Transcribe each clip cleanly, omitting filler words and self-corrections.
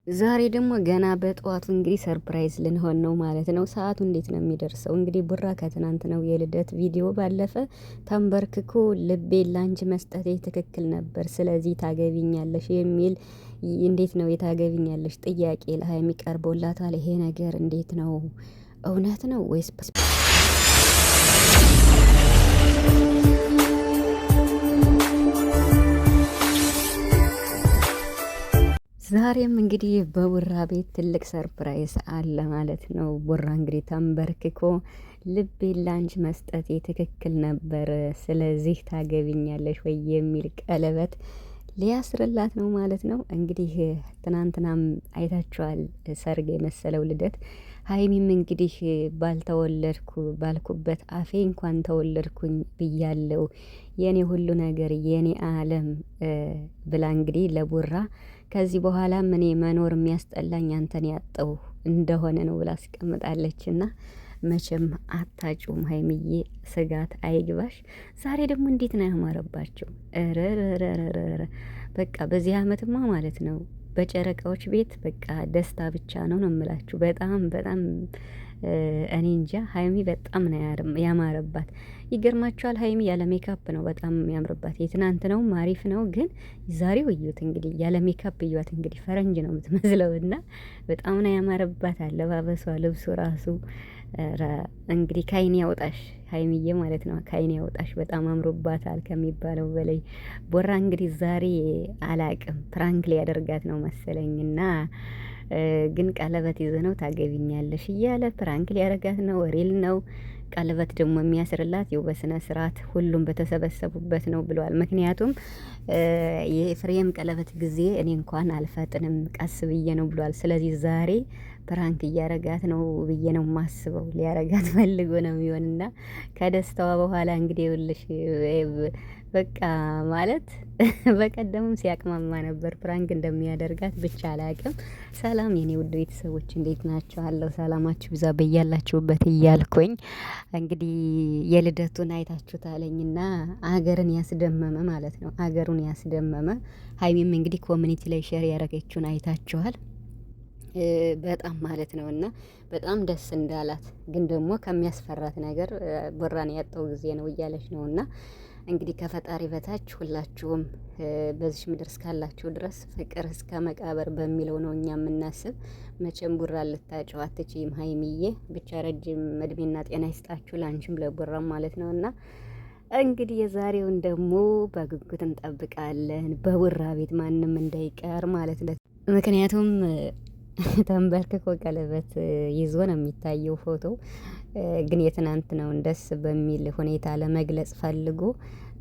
ዛሬ ደግሞ ገና በጠዋቱ እንግዲህ ሰርፕራይዝ ልንሆን ነው ማለት ነው። ሰዓቱ እንዴት ነው የሚደርሰው? እንግዲህ ቡራ ከትናንት ነው የልደት ቪዲዮ ባለፈ ተንበርክኮ ልቤን ላንቺ መስጠቴ ትክክል ነበር፣ ስለዚህ ታገቢኛለሽ የሚል እንዴት ነው የታገቢኛለሽ ጥያቄ ለሀይሚ ቀርቦላታል። ይሄ ነገር እንዴት ነው? እውነት ነው ወይስ ዛሬም እንግዲህ በቡራ ቤት ትልቅ ሰርፕራይዝ አለ ማለት ነው። ቡራ እንግዲህ ተንበርክኮ ልቤን ላንቺ መስጠቴ ትክክል ነበር፣ ስለዚህ ታገቢኛለሽ ወይ የሚል ቀለበት ሊያስርላት ነው ማለት ነው። እንግዲህ ትናንትናም አይታችኋል ሰርግ የመሰለው ልደት። ሀይሚም እንግዲህ ባልተወለድኩ ባልኩበት አፌ እንኳን ተወለድኩኝ ብያለው፣ የኔ ሁሉ ነገር የኔ ዓለም ብላ እንግዲህ ለቡራ ከዚህ በኋላም እኔ መኖር የሚያስጠላኝ አንተን ያጣው እንደሆነ ነው ብላ አስቀምጣለችና መቼም አታጩም ሀይሚዬ፣ ስጋት አይግባሽ። ዛሬ ደግሞ እንዴት ነው ያማረባቸው! ረረረረረ በቃ በዚህ አመትማ ማለት ነው በጨረቃዎች ቤት በቃ ደስታ ብቻ ነው ነው የምላችሁ። በጣም በጣም እኔ እንጃ ሀይሚ በጣም ነው ያማረባት። ይገርማችኋል ሀይሚ ያለ ሜካፕ ነው በጣም የሚያምርባት። የትናንት ነው አሪፍ ነው፣ ግን ዛሬው እዩት እንግዲህ ያለ ሜካፕ እዩት እንግዲህ ፈረንጅ ነው የምትመስለው እና በጣም ነው ያማረባት። አለባበሷ፣ ልብሱ ራሱ እንግዲህ ካይን ያውጣሽ ሀይሚዬ ማለት ነው። ካይን ያውጣሽ፣ በጣም አምሮባታል ከሚባለው በላይ። ቦራ እንግዲህ ዛሬ አላቅም ፕራንክ ሊያደርጋት ነው መሰለኝና ግን ቀለበት ይዘ ነው ታገቢኛለሽ እያለ ፕራንክ ሊያደርጋት ነው። ሪል ነው። ቀለበት ደግሞ የሚያስርላት ይኸው በስነ ስርዓት ሁሉም በተሰበሰቡበት ነው ብለዋል። ምክንያቱም የፍሬም ቀለበት ጊዜ እኔ እንኳን አልፈጥንም ቀስ ብዬ ነው ብሏል። ስለዚህ ዛሬ ፕራንክ እያረጋት ነው ብዬ ነው ማስበው። ሊያረጋት ፈልጎ ነው የሚሆንና ከደስታዋ በኋላ እንግዲህ ይኸውልሽ በቃ ማለት በቀደምም ሲያቅማማ ነበር ፕራንክ እንደሚያደርጋት ብቻ አላቅም። ሰላም የኔ ውድ ቤተሰቦች እንዴት ናቸው? አለው ሰላማችሁ ብዛ በያላችሁበት እያልኩኝ እንግዲህ የልደቱን አይታችሁታለኝና አገርን ያስደመመ ማለት ነው። አገሩን ያስደመመ ሀይሚም እንግዲህ ኮሚኒቲ ላይ ሼር ያደረገችውን አይታችኋል። በጣም ማለት ነው እና በጣም ደስ እንዳላት ግን ደግሞ ከሚያስፈራት ነገር ቦራን ያጣው ጊዜ ነው እያለች ነው እና እንግዲህ ከፈጣሪ በታች ሁላችሁም በዚህ ምድር እስካላችሁ ድረስ ፍቅር እስከ መቃብር በሚለው ነው እኛ የምናስብ። መቼም ቡራ ልታጨው አትችይም ሀይሚዬ። ብቻ ረጅም እድሜና ጤና ይስጣችሁ ላንቺም ለቡራም ማለት ነው እና እንግዲህ የዛሬውን ደግሞ በጉጉት እንጠብቃለን። በቡራ ቤት ማንም እንዳይቀር ማለት ነው። ምክንያቱም ተንበርክኮ ቀለበት ይዞ ነው የሚታየው ፎቶ። ግን የትናንት ነው ደስ በሚል ሁኔታ ለመግለጽ ፈልጎ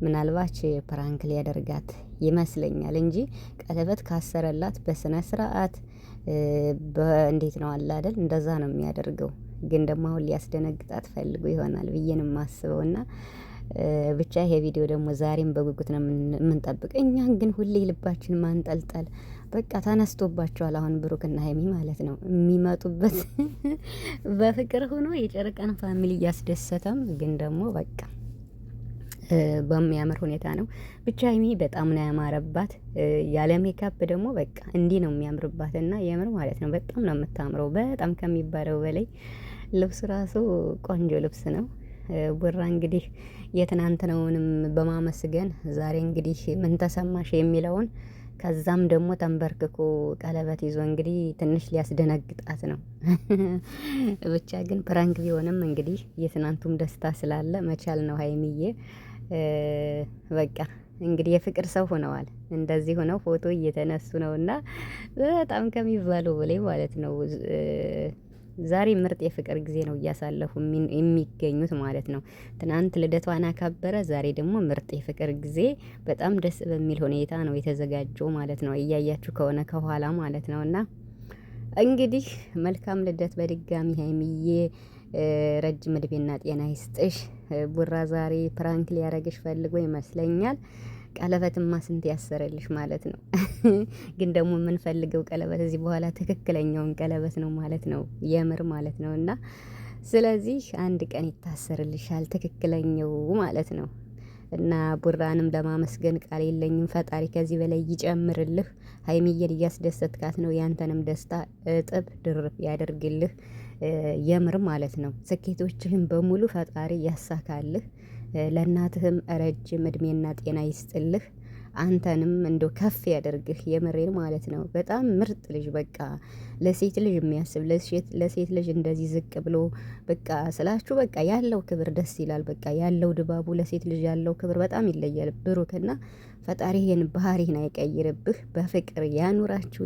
ምናልባች ፕራንክ ሊያደርጋት ይመስለኛል እንጂ ቀለበት ካሰረላት በስነ ስርዓት እንዴት ነው አለ አይደል? እንደዛ ነው የሚያደርገው። ግን ደግሞ አሁን ሊያስደነግጣት ፈልጎ ይሆናል ብዬ ነው የማስበውና ብቻ ይሄ ቪዲዮ ደግሞ ዛሬም በጉጉት ነው የምንጠብቅ። እኛን ግን ሁሌ ልባችን ማንጠልጠል በቃ ተነስቶባቸዋል። አሁን ብሩክና ሀይሚ ማለት ነው የሚመጡበት በፍቅር ሆኖ የጨረቃን ፋሚሊ እያስደሰተም ግን ደግሞ በቃ በሚያምር ሁኔታ ነው። ብቻ ሀይሚ በጣም ነው ያማረባት። ያለ ሜካፕ ደግሞ በቃ እንዲህ ነው የሚያምርባት እና የምር ማለት ነው በጣም ነው የምታምረው፣ በጣም ከሚባለው በላይ። ልብሱ ራሱ ቆንጆ ልብስ ነው። ቡራ እንግዲህ የትናንትናውንም በማመስገን ዛሬ እንግዲህ ምን ተሰማሽ የሚለውን ከዛም ደግሞ ተንበርክኮ ቀለበት ይዞ እንግዲህ ትንሽ ሊያስደነግጣት ነው። ብቻ ግን ፕራንክ ቢሆንም እንግዲህ የትናንቱም ደስታ ስላለ መቻል ነው ሀይሚዬ። በቃ እንግዲህ የፍቅር ሰው ሆነዋል። እንደዚህ ሆነው ፎቶ እየተነሱ ነውና በጣም ከሚባለው በላይ ማለት ነው። ዛሬ ምርጥ የፍቅር ጊዜ ነው እያሳለፉ የሚገኙት ማለት ነው። ትናንት ልደቷን አከበረ፣ ዛሬ ደግሞ ምርጥ የፍቅር ጊዜ በጣም ደስ በሚል ሁኔታ ነው የተዘጋጀው ማለት ነው። እያያችሁ ከሆነ ከኋላ ማለት ነው። እና እንግዲህ መልካም ልደት በድጋሚ ሀይሚዬ፣ ረጅም እድሜና ጤና ይስጥሽ። ቡራ ዛሬ ፕራንክ ሊያረግሽ ፈልጎ ይመስለኛል። ቀለበትማ ስንት ያሰረልሽ ማለት ነው። ግን ደግሞ የምንፈልገው ቀለበት እዚህ በኋላ ትክክለኛውን ቀለበት ነው ማለት ነው፣ የምር ማለት ነው። እና ስለዚህ አንድ ቀን ይታሰርልሻል ትክክለኛው ማለት ነው። እና ቡራንም ለማመስገን ቃል የለኝም። ፈጣሪ ከዚህ በላይ ይጨምርልህ። ሀይሚዬን እያስደሰትካት ነው። ያንተንም ደስታ እጥብ ድርብ ያደርግልህ የምር ማለት ነው። ስኬቶችህን በሙሉ ፈጣሪ ያሳካልህ። ለእናትህም ረጅም እድሜና ጤና ይስጥልህ። አንተንም እንዶ ከፍ ያደርግህ የምሬን ማለት ነው። በጣም ምርጥ ልጅ በቃ ለሴት ልጅ የሚያስብ ለሴት ልጅ እንደዚህ ዝቅ ብሎ በቃ ስላችሁ በቃ ያለው ክብር ደስ ይላል። በቃ ያለው ድባቡ ለሴት ልጅ ያለው ክብር በጣም ይለያል። ብሩክና ፈጣሪ ይሄን ባህሪህን አይቀይርብህ፣ በፍቅር ያኑራችሁ።